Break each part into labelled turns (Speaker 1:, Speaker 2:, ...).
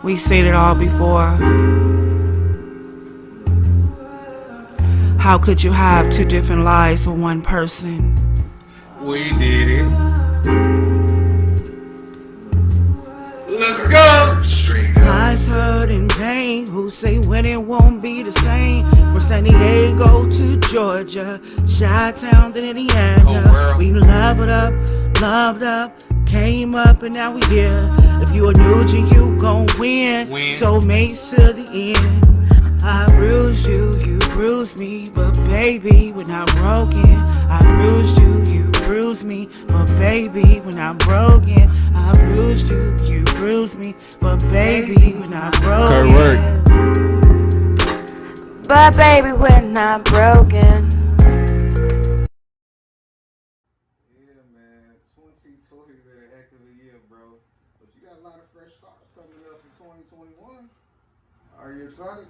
Speaker 1: We said it all before. How could you have two different lives for one person?
Speaker 2: We did it. Let's go.
Speaker 1: Eyes hurt and pain. Who say when it won't be the same? From San Diego to Georgia, Chi-Town to Indiana. We loved up, came up, and now we here. If you a Nugent, you gon' win. So mates to the end. I bruised you, you bruised me, but baby, we're not broken. I bruised you, you bruised me, but baby, we're not broken. I bruised you, you bruised me, but baby, we're not broken.
Speaker 2: Correct.
Speaker 3: But baby, we're not broken.
Speaker 4: Yeah, man. 2020 been a heck of a year, bro. But you got a lot of fresh starts coming up in 2021. Are you excited?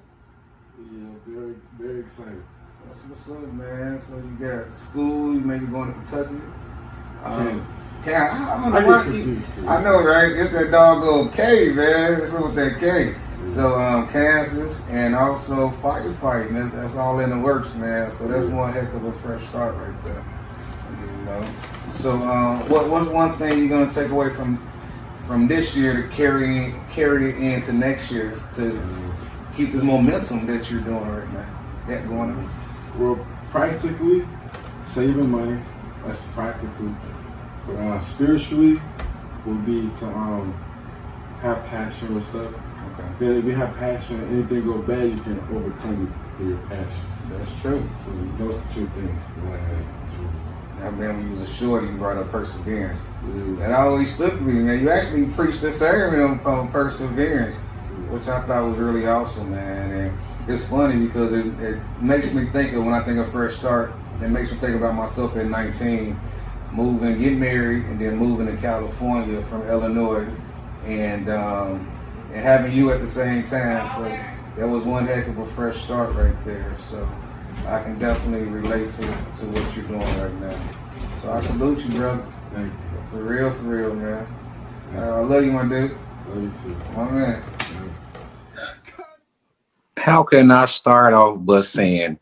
Speaker 5: Yeah, very, very excited.
Speaker 4: That's what's up, man. So you got school, you may be going to Kentucky. I don't know why I know, right? It's that doggone K, man. It's with that K. So Kansas and also firefighting. That's all in the works, man. So that's one heck of a fresh start right there. You know. So what's one thing you're gonna take away from this year to carry it into next year to keep this momentum that you're doing right now, that going on?
Speaker 5: Well, practically, saving money, that's practical. But spiritually, would be to have passion with stuff.
Speaker 4: Okay.
Speaker 5: Then if you have passion, anything go bad, you can overcome it through your passion.
Speaker 4: That's true.
Speaker 5: So those are two things.
Speaker 4: Now, man, when you was a shorty, you brought up perseverance. That always slipped me, man. You actually preached this sermon on perseverance, which I thought was really awesome, man. And it's funny because it makes me think of, when I think of fresh start, it makes me think about myself at 19, getting married, and then moving to California from Illinois, and having you at the same time. So that was one heck of a fresh start right there. So I can definitely relate to what you're doing right now. So I salute you, brother.
Speaker 5: Thank you.
Speaker 4: For real, man. I love you, my dude.
Speaker 5: Love you too.
Speaker 4: My man.
Speaker 2: How can I start off but saying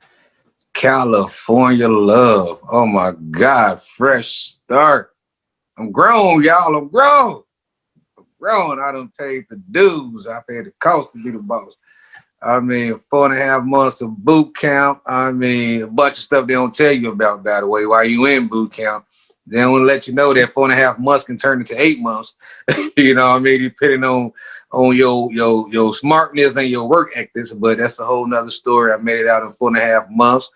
Speaker 2: California love? Oh my God, fresh start. I'm grown, y'all. I'm grown. I done paid the dues. I paid the cost to be the boss. I mean, 4.5 months of boot camp. I mean, a bunch of stuff they don't tell you about, by the way, while you in boot camp. They don't let you know that 4.5 months can turn into 8 months. You know what I mean? Depending on your smartness and your work ethics, but that's a whole nother story. I made it out in 4.5 months.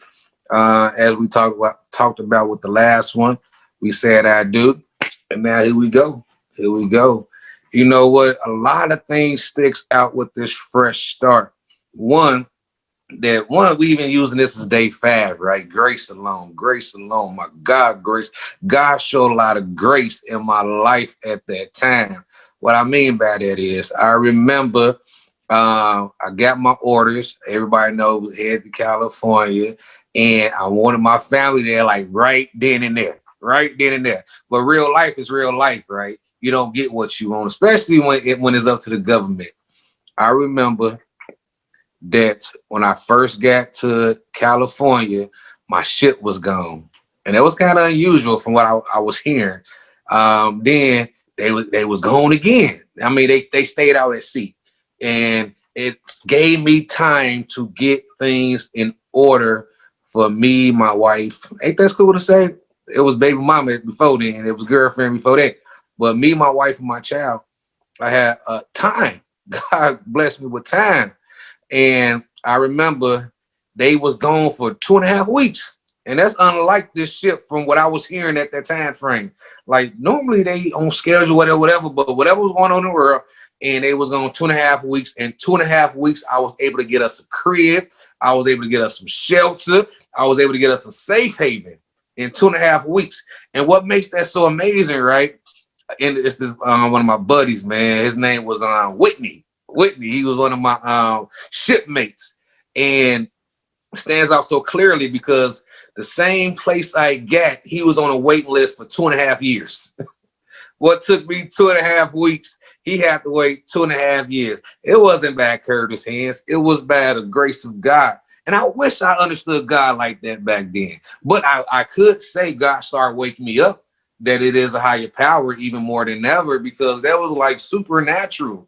Speaker 2: As we talked about with the last one, we said I do. And now here we go. You know what? A lot of things sticks out with this fresh start. One, we even using this as day 5, right? Grace alone. My God, grace. God showed a lot of grace in my life at that time. What I mean by that is, I remember I got my orders. Everybody knows, head to California, and I wanted my family there, like right then and there. But real life is real life, right? You don't get what you want, especially when it's up to the government. I remember that when I first got to California, my shit was gone. And that was kind of unusual from what I was hearing. Then they was gone again. I mean, they stayed out at sea. And it gave me time to get things in order for me, my wife. Ain't that cool to say? It was baby mama before then. It was girlfriend before that. But me, my wife, and my child, I had time. God blessed me with time. And I remember they was gone for 2.5 weeks. And that's unlike this ship from what I was hearing at that time frame. Like normally they on schedule, whatever, but whatever was going on in the world, and they was gone 2.5 weeks. In 2.5 weeks, I was able to get us a crib. I was able to get us some shelter. I was able to get us a safe haven in 2.5 weeks. And what makes that so amazing, right? And it's this one of my buddies, man. His name was Whitney. He was one of my shipmates, and stands out so clearly because the same place I got, he was on a waiting list for 2.5 years. What took me 2.5 weeks, he had to wait 2.5 years. It wasn't by Curtis' hands. It was by the grace of God. And I wish I understood God like that back then. But I could say God started waking me up that it is a higher power even more than ever, because that was like supernatural.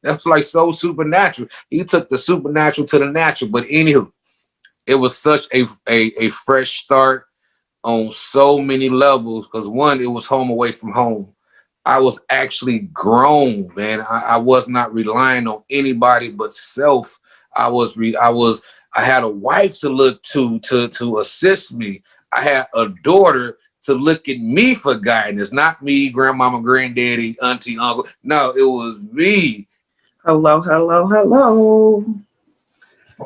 Speaker 2: That was like so supernatural. He took the supernatural to the natural. But anywho, it was such a fresh start on so many levels, because one, it was home away from home. I was actually grown, man. I was not relying on anybody but self. I had a wife to look to assist me. I had a daughter to look at me for guidance, not me, grandmama, granddaddy, auntie, uncle. No, it was me.
Speaker 1: Hello, hello, hello.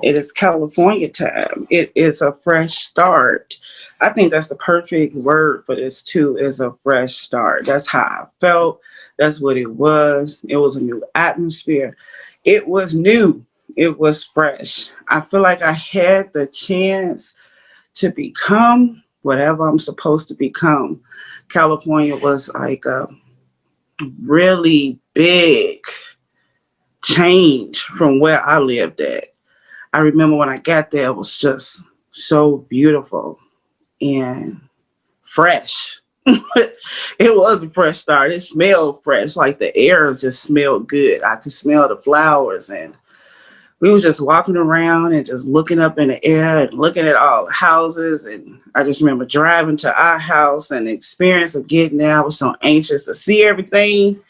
Speaker 1: It is California time. It is a fresh start. I think that's the perfect word for this too, is a fresh start. That's how I felt. That's what it was. It was a new atmosphere. It was new. It was fresh. I feel like I had the chance to become whatever I'm supposed to become. California was like a really big change from where I lived at. I remember when I got there, it was just so beautiful and fresh. It was a fresh start. It smelled fresh, like the air just smelled good. I could smell the flowers, and we was just walking around and just looking up in the air and looking at all the houses. And I just remember driving to our house, and the experience of getting there. I was so anxious to see everything.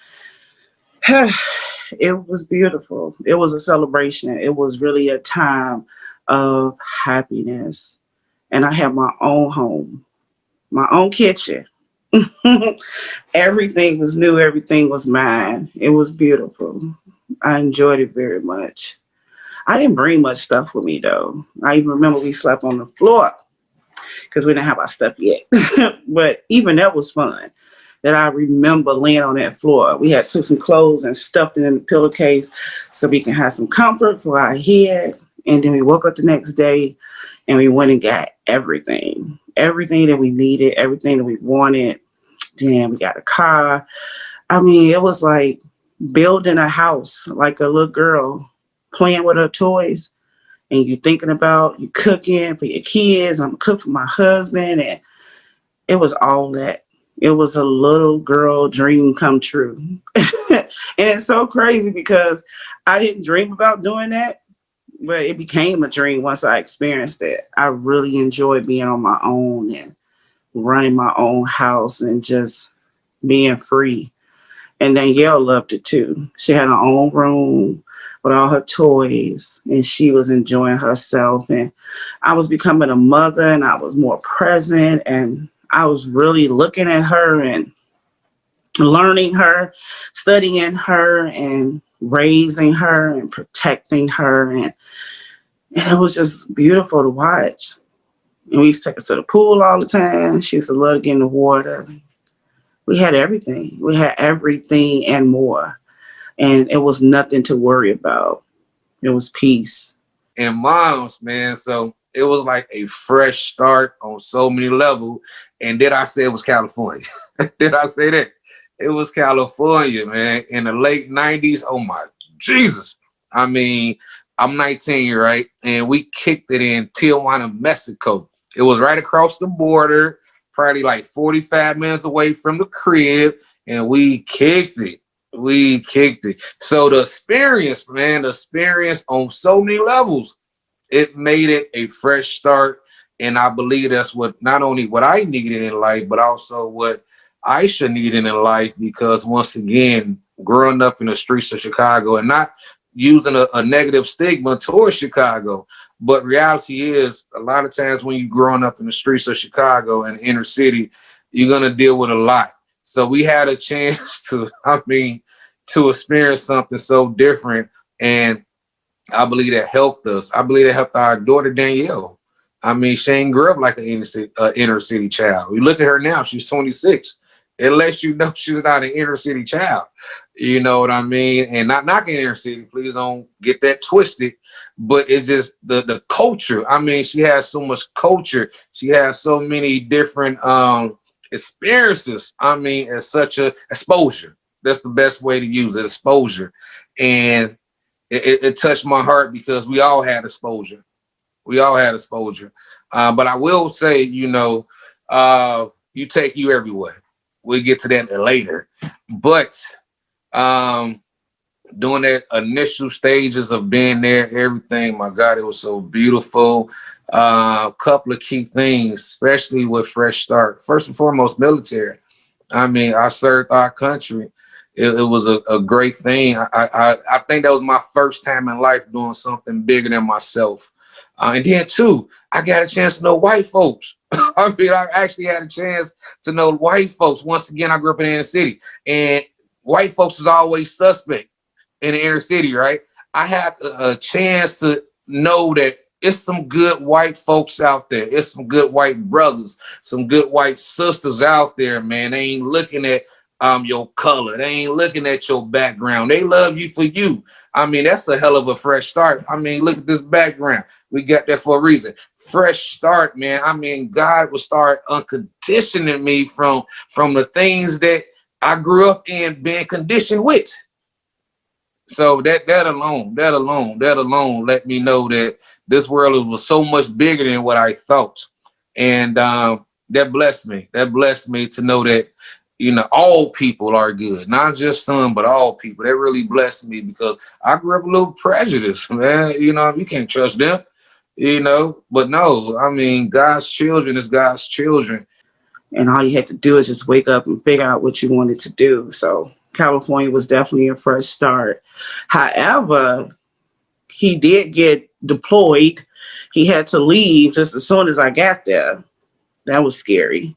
Speaker 1: It was beautiful. It was a celebration. It was really a time of happiness. And I had my own home, my own kitchen. Everything was new. Everything was mine. It was beautiful. I enjoyed it very much. I didn't bring much stuff with me, though. I even remember we slept on the floor because we didn't have our stuff yet. But even that was fun. That I remember laying on that floor. We had took some clothes and stuffed it in the pillowcase so we can have some comfort for our head. And then we woke up the next day and we went and got everything that we needed, everything that we wanted. Then we got a car. I mean, it was like building a house, like a little girl playing with her toys. And you're thinking about you cooking for your kids. I'm cooking for my husband. And it was all that. It was a little girl dream come true. And it's so crazy because I didn't dream about doing that, but it became a dream once I experienced it. I really enjoyed being on my own and running my own house and just being free. And Danielle loved it too. She had her own room with all her toys, and she was enjoying herself. And I was becoming a mother, and I was more present, and I was really looking at her and learning her, studying her, and raising her and protecting her. And it was just beautiful to watch. And we used to take her to the pool all the time. She used to love to get in the water. We had everything. We had everything and more. And it was nothing to worry about. It was peace.
Speaker 2: And moms, man, so it was like a fresh start on so many levels. And did I say it was California? Did I say that? It was California, man. In the late 90s, oh my Jesus. I mean, I'm 19, right? And we kicked it in Tijuana, Mexico. It was right across the border, probably like 45 minutes away from the crib. And we kicked it. So the experience, man, on so many levels, it made it a fresh start. And I believe that's what not only what I needed in life, but also what Aisha needed in life. Because once again, growing up in the streets of Chicago, and not using a negative stigma towards Chicago, but reality is a lot of times when you're growing up in the streets of Chicago and inner city, you're going to deal with a lot. So we had a chance to experience something so different. And I believe that helped us. I believe that helped our daughter, Danielle. I mean, she ain't grew up like an inner city child. We look at her now, she's 26. It lets you know she's not an inner city child. You know what I mean? And not knocking inner city, please don't get that twisted. But it's just the culture. I mean, she has so much culture. She has so many different experiences, I mean, as such a exposure. That's the best way to use it, exposure. And it touched my heart because we all had exposure. We all had exposure. But I will say, you know, you take you everywhere. We'll get to that later. But during that initial stages of being there, everything, my God, it was so beautiful. Couple of key things, especially with Fresh Start. First and foremost, military. I mean, I served our country. It was a great thing. I think that was my first time in life doing something bigger than myself. And then too, I got a chance to know white folks. I mean, I actually had a chance to know white folks. Once again, I grew up in the inner city, and white folks was always suspect in the inner city, right? I had a chance to know that it's some good white folks out there. It's some good white brothers, some good white sisters out there, man. They ain't looking at your color. They ain't looking at your background. They love you for you. I mean, that's a hell of a fresh start. I mean, look at this background. We got that for a reason. Fresh start, man. I mean, God will start unconditioning me from the things that I grew up in being conditioned with. So that alone let me know that this world was so much bigger than what I thought. And that blessed me. That blessed me to know that, you know, all people are good, not just some, but all people. That really blessed me because I grew up a little prejudiced, man. You know, you can't trust them, you know. But no, I mean, God's children is God's children.
Speaker 1: And all you had to do is just wake up and figure out what you wanted to do. So California was definitely a fresh start. However, he did get deployed. He had to leave just as soon as I got there. That was scary.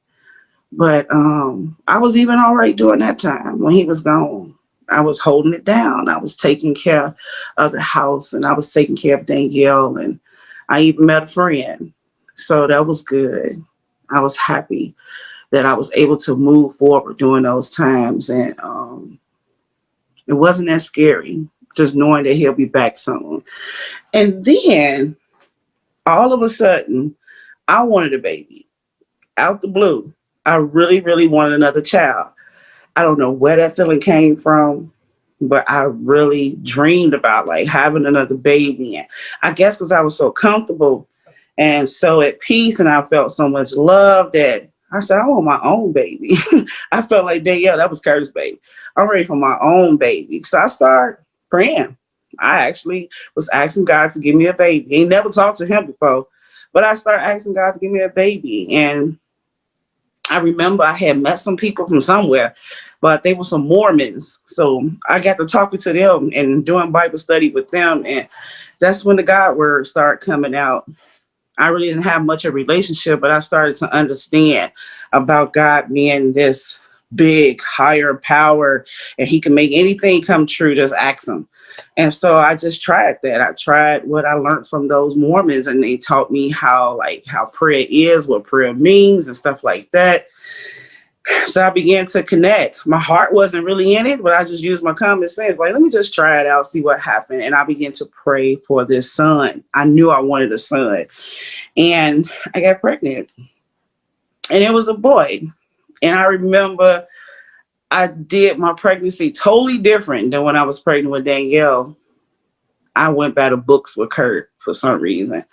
Speaker 1: But I was even all right during that time when he was gone. I was holding it down. I was taking care of the house, and I was taking care of Danielle, and I even met a friend. So that was good. I was happy that I was able to move forward during those times. And it wasn't that scary, just knowing that he'll be back soon. And then all of a sudden, I wanted a baby out the blue. I really, really wanted another child. I don't know where that feeling came from, but I really dreamed about like having another baby. And I guess because I was so comfortable and so at peace, and I felt so much love that I said, I want my own baby. I felt like, Danielle, that was Curtis' baby. I'm ready for my own baby. So I started praying. I actually was asking God to give me a baby. I ain't never talked to him before, but I started asking God to give me a baby. And I remember I had met some people from somewhere, but they were some Mormons. So I got to talking to them and doing Bible study with them. And that's when the God word started coming out. I really didn't have much of a relationship, but I started to understand about God being this big, higher power, and he can make anything come true. Just ask him. And so I just tried that. I tried what I learned from those Mormons, and they taught me how prayer is, what prayer means, and stuff like that. So I began to connect. My heart wasn't really in it, but I just used my common sense. Like, let me just try it out, see what happened. And I began to pray for this son. I knew I wanted a son. And I got pregnant. And it was a boy. And I remember I did my pregnancy totally different than when I was pregnant with Danielle. I went by the books with Kurt for some reason.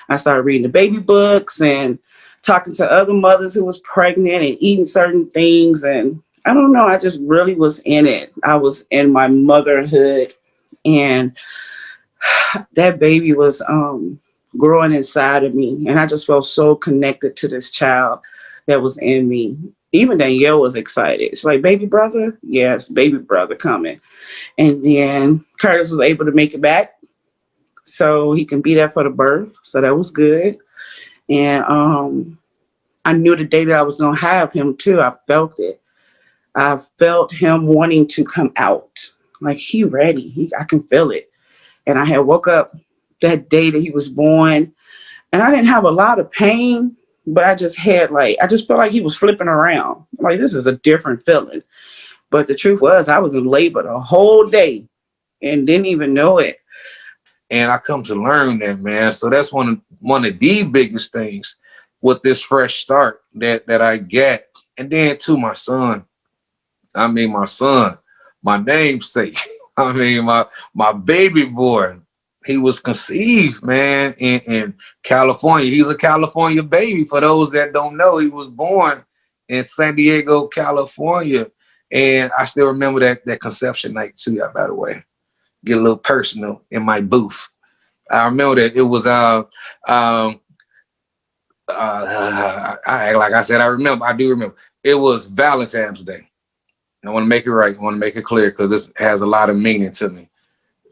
Speaker 1: I started reading the baby books and talking to other mothers who was pregnant and eating certain things. And I don't know, I just really was in it. I was in my motherhood, and that baby was growing inside of me. And I just felt so connected to this child that was in me. Even Danielle was excited. She's like, baby brother? Yes, baby brother coming. And then Curtis was able to make it back so he can be there for the birth. So that was good. And I knew the day that I was going to have him too. I felt it. I felt him wanting to come out. Like, he ready. I can feel it. And I had woke up that day that he was born, and I didn't have a lot of pain, but I just felt like he was flipping around. Like, this is a different feeling. But the truth was, I was in labor the whole day and didn't even know it.
Speaker 2: And I come to learn that, man. So that's one of the biggest things with this fresh start that I get. And then to my son, my namesake, my baby boy, he was conceived, man, in California. He's a California baby. For those that don't know, he was born in San Diego, California. And I still remember that conception night too, by the way. Get a little personal in my booth. I remember that it was like I said, I do remember. It was Valentine's Day. I want to make it right. I want to make it clear because this has a lot of meaning to me.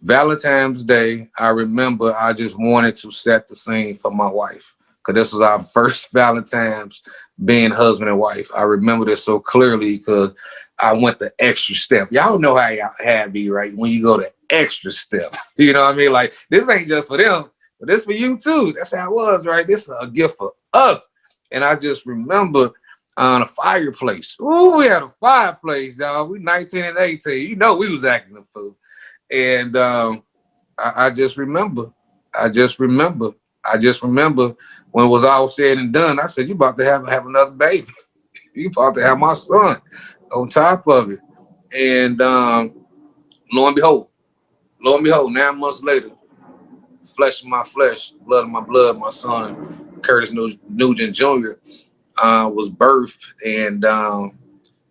Speaker 2: Valentine's Day, I remember I just wanted to set the scene for my wife because this was our first Valentine's being husband and wife. I remember this so clearly because I went the extra step. Y'all know how y'all had me, right? When you go the extra step, you know what I mean? Like, this ain't just for them, but this for you too. That's how it was, right? This is a gift for us. And I just remember on a fireplace. Ooh, we had a fireplace, y'all. We 19 and 18. You know we was acting a fool. And I just remember when it was all said and done, I said, you about to have another baby. You about to have my son on top of it. And lo and behold, 9 months later, flesh of my flesh, blood of my blood, my son, Curtis Nugent Jr., was birthed. And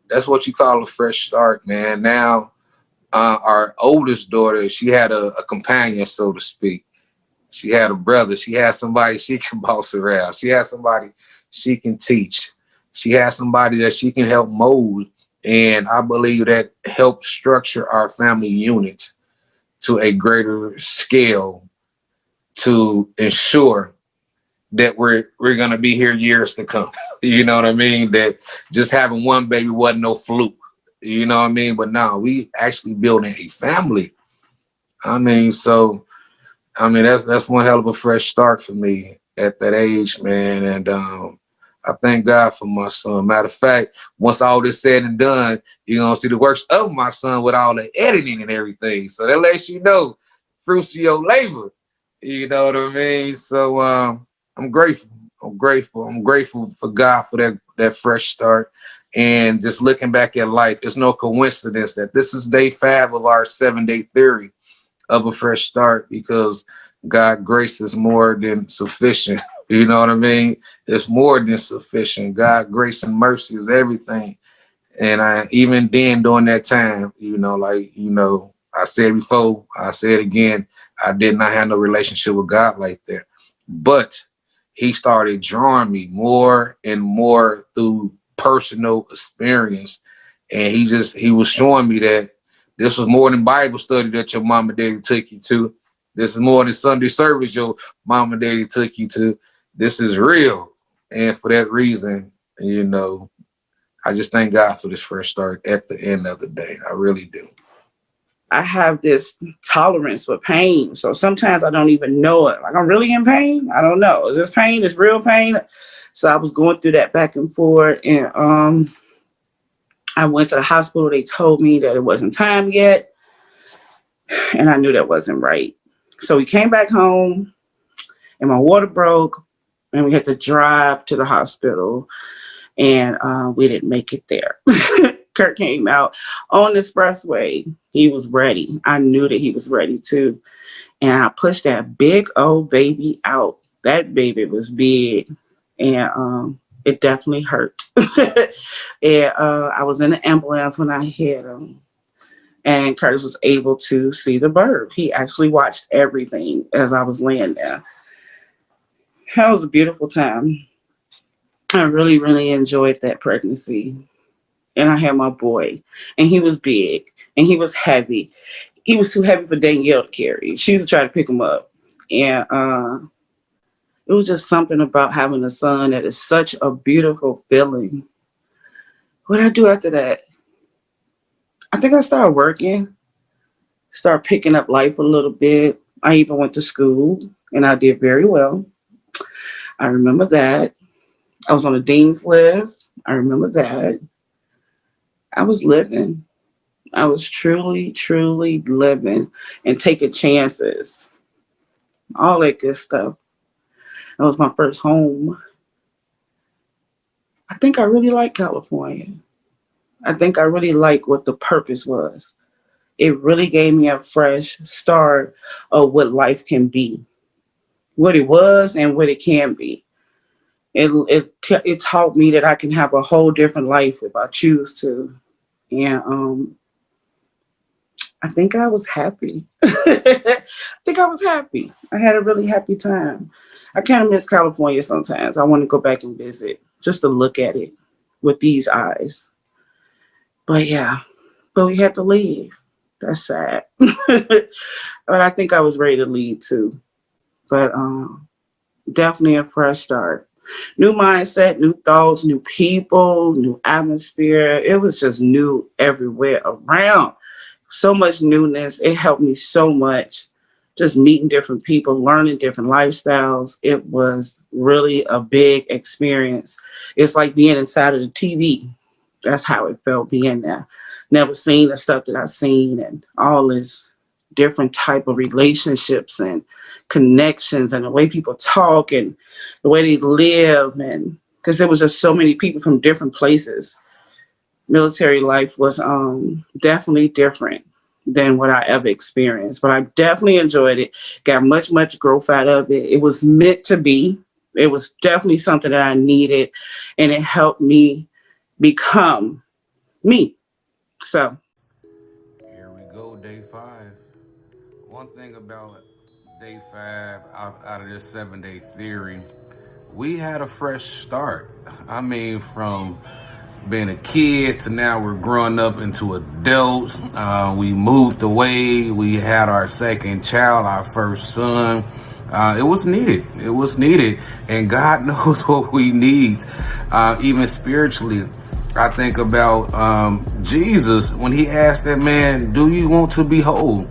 Speaker 2: that's what you call a fresh start, man. Now, our oldest daughter, she had a companion, so to speak. She had a brother. She had somebody she can boss around. She had somebody she can teach. She has somebody that she can help mold. And I believe that helped structure our family unit to a greater scale to ensure that we're going to be here years to come. You know what I mean? That just having one baby wasn't no fluke. You know what I mean? But now we actually building a family. That's one hell of a fresh start for me at that age, man. And I thank God for my son. Matter of fact, once all this said and done, you're going to see the works of my son with all the editing and everything. So that lets you know fruits of your labor. You know what I mean? So I'm grateful. I'm grateful for God for that fresh start. And just looking back at life, it's no coincidence that this is day 5 of our 7-day theory of a fresh start, because God's grace is more than sufficient. You know what I mean? It's more than sufficient. God's grace and mercy is everything. And even then during that time, I said before, I said again, I did not have no relationship with God like that. But he started drawing me more and more through personal experience. And he was showing me that this was more than Bible study that your mom and daddy took you to. This is more than Sunday service your mom and daddy took you to. This is real. And for that reason, I just thank God for this fresh start at the end of the day. I really do.
Speaker 6: I have this tolerance for pain. So sometimes I don't even know it. Like, I'm really in pain. I don't know. Is this pain? Is real pain? So I was going through that back and forth. And I went to the hospital. They told me that it wasn't time yet. And I knew that wasn't right. So we came back home and my water broke and we had to drive to the hospital. And we didn't make it there. Kurt came out on the expressway. He was ready. I knew that he was ready too. And I pushed that big old baby out. That baby was big. And it definitely hurt. And I was in the ambulance when I hit him. And Curtis was able to see the birth. He actually watched everything as I was laying there. That was a beautiful time. I really, really enjoyed that pregnancy. And I had my boy. And he was big. And he was heavy. He was too heavy for Danielle to carry. She used to try to pick him up. And it was just something about having a son that is such a beautiful feeling. What did I do after that? I think I started working. Started picking up life a little bit. I even went to school. And I did very well. I remember that. I was on the dean's list. I remember that. I was living. I was truly, truly living and taking chances. All that good stuff. That was my first home. I think I really like California. I think I really like what the purpose was. It really gave me a fresh start of what life can be, what it was and what it can be. It taught me that I can have a whole different life if I choose to. And I think I was happy. I think I was happy. I had a really happy time. I kind of miss California sometimes. I want to go back and visit just to look at it with these eyes. But yeah, but we had to leave. That's sad. But I think I was ready to leave too. But definitely a fresh start. New mindset, new thoughts, new people, new atmosphere. It was just new everywhere around. So much newness. It helped me so much. Just meeting different people, learning different lifestyles. It was really a big experience. It's like being inside of the TV. That's how it felt being there. Never seen the stuff that I've seen and all this different type of relationships and connections and the way people talk and the way they live. And because there was just so many people from different places. Military life was definitely different than what I ever experienced, but I definitely enjoyed it. Got much growth out of it. It was meant to be. It was definitely something that I needed, and it helped me become me. So
Speaker 4: here we go, day 5. One thing about day 5 out of this 7-day theory, we had a fresh start. I mean, from being a kid to now we're growing up into adults. We moved away. We had our second child, our first son. It was needed. It was needed. And God knows what we need, even spiritually. I think about Jesus when he asked that man, do you want to be whole?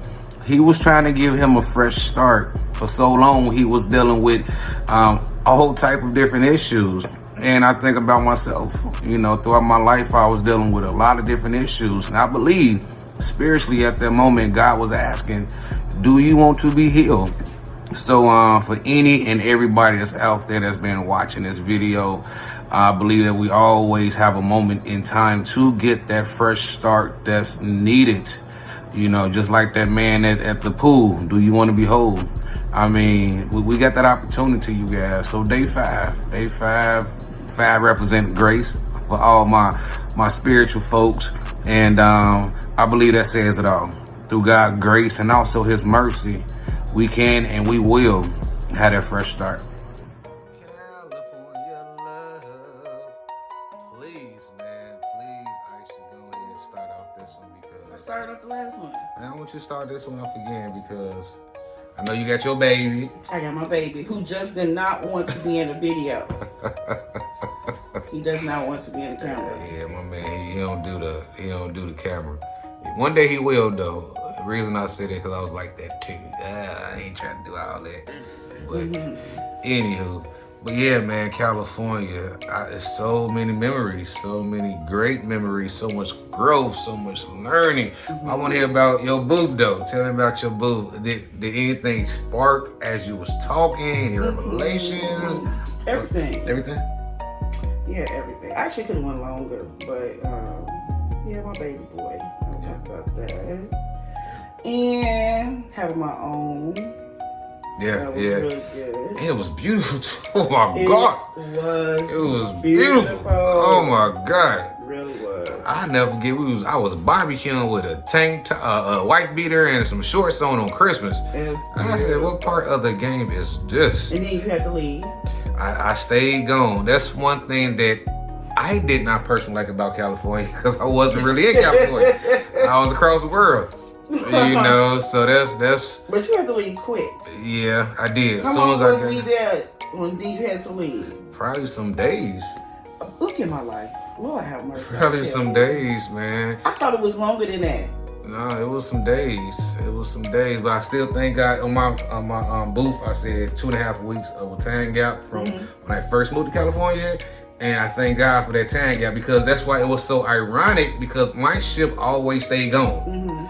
Speaker 4: He was trying to give him a fresh start. For so long, he was dealing with a whole type of different issues. And I think about myself, you know, throughout my life, I was dealing with a lot of different issues. And I believe spiritually at that moment, God was asking, do you want to be healed? So for any and everybody that's out there that's been watching this video, I believe that we always have a moment in time to get that fresh start that's needed. You know, just like that man at the pool. Do you want to be whole? I mean, we got that opportunity, you guys. So day 5 represent grace for all my spiritual folks. And I believe that says it all. Through God's grace and also his mercy, we can and we will have that fresh start. California love. Please, man, please, Aisha, go ahead and start off this one because
Speaker 6: I started off the last one.
Speaker 4: I want you to start this one off again because I know you got your baby.
Speaker 6: I got my baby who just did not want to be in the video. He does not want to be in the camera.
Speaker 4: Yeah, my man, he don't do the camera. One day he will though. The reason I say that because I was like that too. I ain't trying to do all that. But anywho, but yeah, man, California, it's so many memories, so many great memories, so much growth, so much learning. I want to hear about your booth though. Tell me about your booth. Did anything spark as you was talking? Any revelations?
Speaker 6: Everything.
Speaker 4: Everything?
Speaker 6: Yeah, everything. I actually could have went longer, but yeah, my baby boy. I'll talk about that. And having my own.
Speaker 4: Yeah,
Speaker 6: that was really good.
Speaker 4: It was beautiful too. Oh my God.
Speaker 6: It
Speaker 4: was beautiful. Oh my God.
Speaker 6: It really was.
Speaker 4: I never forget. I was barbecuing with a tank, a white beater, and some shorts on Christmas. I said, "What part of the game is this?"
Speaker 6: And then you had to leave.
Speaker 4: I stayed gone. That's one thing that I did not personally like about California because I wasn't really in California. I was across the world. You know, so that's.
Speaker 6: But you had to leave quick.
Speaker 4: Yeah, I did.
Speaker 6: How long was we there when you had to leave?
Speaker 4: Probably some days.
Speaker 6: Look at my life. Lord have mercy.
Speaker 4: Probably some days, man.
Speaker 6: I thought it was longer than that.
Speaker 4: No, it was some days. But I still thank God on my booth. I said 2.5 weeks of a time gap from when I first moved to California. And I thank God for that time gap because that's why it was so ironic because my ship always stayed gone.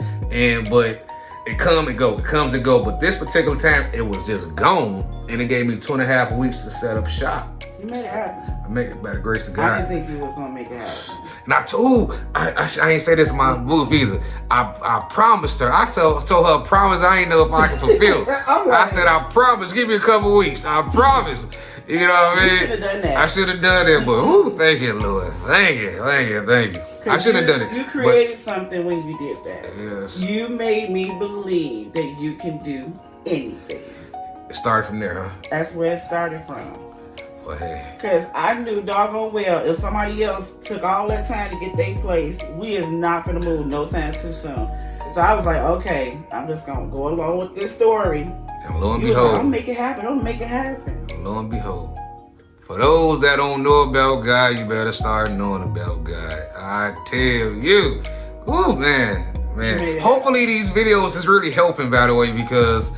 Speaker 4: But it comes and go. But this particular time, it was just gone. And it gave me 2.5 weeks to set up shop.
Speaker 6: You made it happen.
Speaker 4: I made it by the grace of
Speaker 6: I
Speaker 4: God.
Speaker 6: didn't think you was gonna make it happen.
Speaker 4: And I ain't say this in my booth either. I promised her. I told her a promise I ain't know if I can fulfill. I said, I promise. Give me a couple weeks. I promise. You know what I mean?
Speaker 6: You should have done that.
Speaker 4: I should have done that, but ooh, thank you, Lord. Thank you. I should have done it.
Speaker 6: You created something when you did that.
Speaker 4: Yes.
Speaker 6: You made me believe that you can do anything.
Speaker 4: It started from there, huh?
Speaker 6: That's where it started from.
Speaker 4: But hey.
Speaker 6: Cause I knew doggone well if somebody else took all that time to get their place, we is not gonna move no time too soon. So I was like, okay, I'm just gonna go along with this story.
Speaker 4: And lo and
Speaker 6: You was like,
Speaker 4: behold.
Speaker 6: I'm make it happen. I'm make it happen.
Speaker 4: And lo and behold. For those that don't know about God, you better start knowing about God. I tell you. Ooh, man.
Speaker 6: Yeah.
Speaker 4: Hopefully these videos is really helping, by the way, because,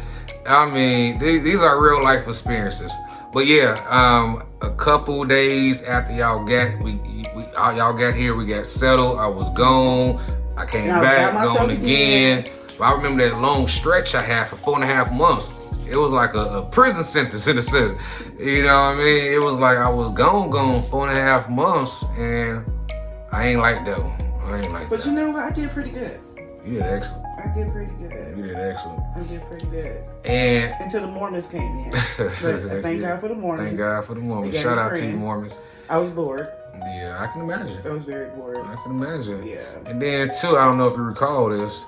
Speaker 4: I mean, these are real life experiences. But yeah, a couple days after y'all got here, we got settled. I was gone. I came back, gone again. But I remember that long stretch I had for 4.5 months. It was like a prison sentence in a sense. You know what I mean? It was like I was gone 4.5 months, and I ain't like that one. I ain't like that.
Speaker 6: But you know what? I did pretty good.
Speaker 4: You did excellent.
Speaker 6: I did pretty good.
Speaker 4: You did excellent.
Speaker 6: I did pretty good.
Speaker 4: And
Speaker 6: Until the Mormons came in. But thank God for the Mormons.
Speaker 4: Thank God for the Mormons. Shout out to you, Mormons.
Speaker 6: I was bored.
Speaker 4: Yeah, I can imagine.
Speaker 6: I was very bored.
Speaker 4: I can imagine.
Speaker 6: Yeah.
Speaker 4: And then too, I don't know if you recall this.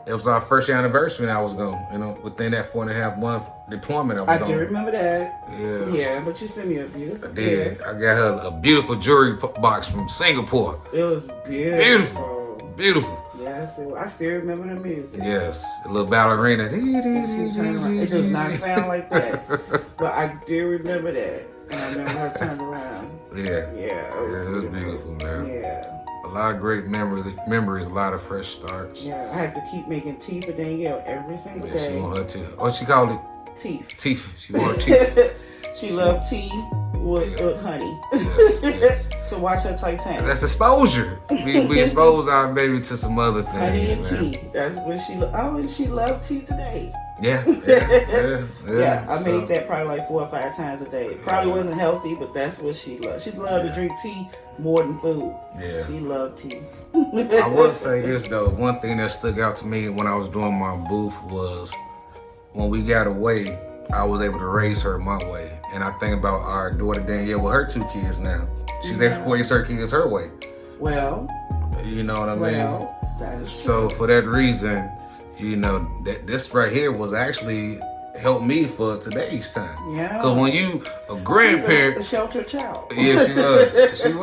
Speaker 4: It was our first anniversary and I was gone. You know, within that 4.5 month deployment I was on.
Speaker 6: I do remember that.
Speaker 4: Yeah.
Speaker 6: Yeah, but you sent me a beautiful.
Speaker 4: I did. I got her a beautiful jewelry box from Singapore.
Speaker 6: It was beautiful.
Speaker 4: Beautiful.
Speaker 6: Yes, I still remember the music.
Speaker 4: Yes, a little ballerina.
Speaker 6: It does not sound like that, but I do remember that, and I remember her turn around.
Speaker 4: Yeah.
Speaker 6: Yeah,
Speaker 4: It was beautiful, man.
Speaker 6: Yeah.
Speaker 4: A lot of great memories, a lot of fresh starts.
Speaker 6: Yeah, I had to keep making tea for Danielle every single
Speaker 4: Yeah, she
Speaker 6: day.
Speaker 4: want her tea. Oh, she called it
Speaker 6: Teeth.
Speaker 4: teeth. She want her teeth.
Speaker 6: She loved tea with honey.
Speaker 4: Yes.
Speaker 6: To watch her Titanic.
Speaker 4: That's exposure. We expose our baby to some other things.
Speaker 6: Honey and
Speaker 4: man.
Speaker 6: tea. That's what she. And she loved tea today.
Speaker 4: Yeah.
Speaker 6: Yeah, I
Speaker 4: So,
Speaker 6: made that probably like 4 or 5 times a day. It probably wasn't healthy, but that's what she loved. She loved to drink tea more than food.
Speaker 4: Yeah.
Speaker 6: She loved tea.
Speaker 4: I will say this though. One thing that stuck out to me when I was doing my booth was when we got away, I was able to raise her my way. And I think about our daughter Danielle with her 2 kids now. She's able to raise her kids her way.
Speaker 6: Well,
Speaker 4: You know what I mean?
Speaker 6: well, that is
Speaker 4: So
Speaker 6: true.
Speaker 4: for that reason, you know, that this right here was actually helped me for today's time.
Speaker 6: Yeah.
Speaker 4: Cause when you a
Speaker 6: She's
Speaker 4: grandparent,
Speaker 6: a sheltered child.
Speaker 4: yeah, she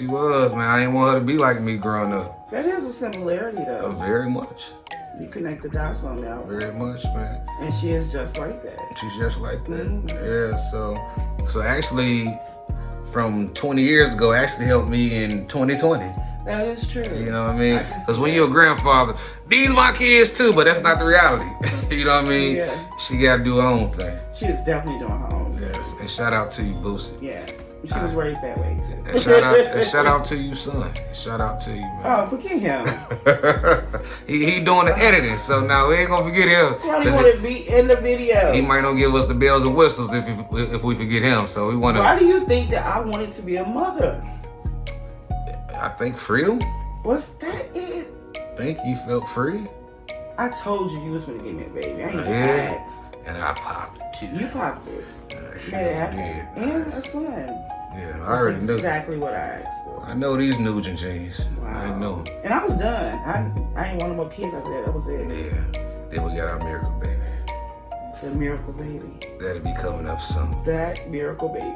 Speaker 4: was, man. I didn't want her to be like me growing up.
Speaker 6: That is a similarity, though.
Speaker 4: Very much,
Speaker 6: You connect the dots on that.
Speaker 4: very much, man.
Speaker 6: And she is just like that.
Speaker 4: She's just like that.
Speaker 6: Mhm.
Speaker 4: Yeah. So actually, from 20 years ago, actually helped me in 2020.
Speaker 6: That is true.
Speaker 4: You know what I mean?
Speaker 6: I can see
Speaker 4: Because when
Speaker 6: that.
Speaker 4: you're a grandfather, these my kids too, but that's not the reality. You know what I mean?
Speaker 6: Yeah.
Speaker 4: She got to do her own thing.
Speaker 6: She is definitely doing her own.
Speaker 4: Yes. And shout out to you, Boosie.
Speaker 6: Yeah. She was raised that way, too.
Speaker 4: And shout out to you, son. Shout out to you, man.
Speaker 6: Oh, forget him.
Speaker 4: he doing the editing, so now we ain't gonna forget him.
Speaker 6: He only want to be in the video.
Speaker 4: He might not give us the bells and whistles if we forget him. So we want
Speaker 6: Why
Speaker 4: to.
Speaker 6: do you think that I wanted to be a mother?
Speaker 4: I think freedom.
Speaker 6: Was that it?
Speaker 4: Think you felt free,
Speaker 6: I told you was going to give me a baby. I ain't even
Speaker 4: Yeah.
Speaker 6: asked.
Speaker 4: and I popped it too.
Speaker 6: You popped it.
Speaker 4: I sure
Speaker 6: Made it happen.
Speaker 4: did.
Speaker 6: And a son.
Speaker 4: Yeah, I
Speaker 6: That's
Speaker 4: already knew.
Speaker 6: exactly what I asked for.
Speaker 4: I know these Nugent genes.
Speaker 6: Wow.
Speaker 4: I know.
Speaker 6: And I was done. I ain't want no more kids after that. That was it.
Speaker 4: Yeah. Then we got our miracle baby.
Speaker 6: The miracle baby.
Speaker 4: That'll be coming up soon.
Speaker 6: That miracle baby.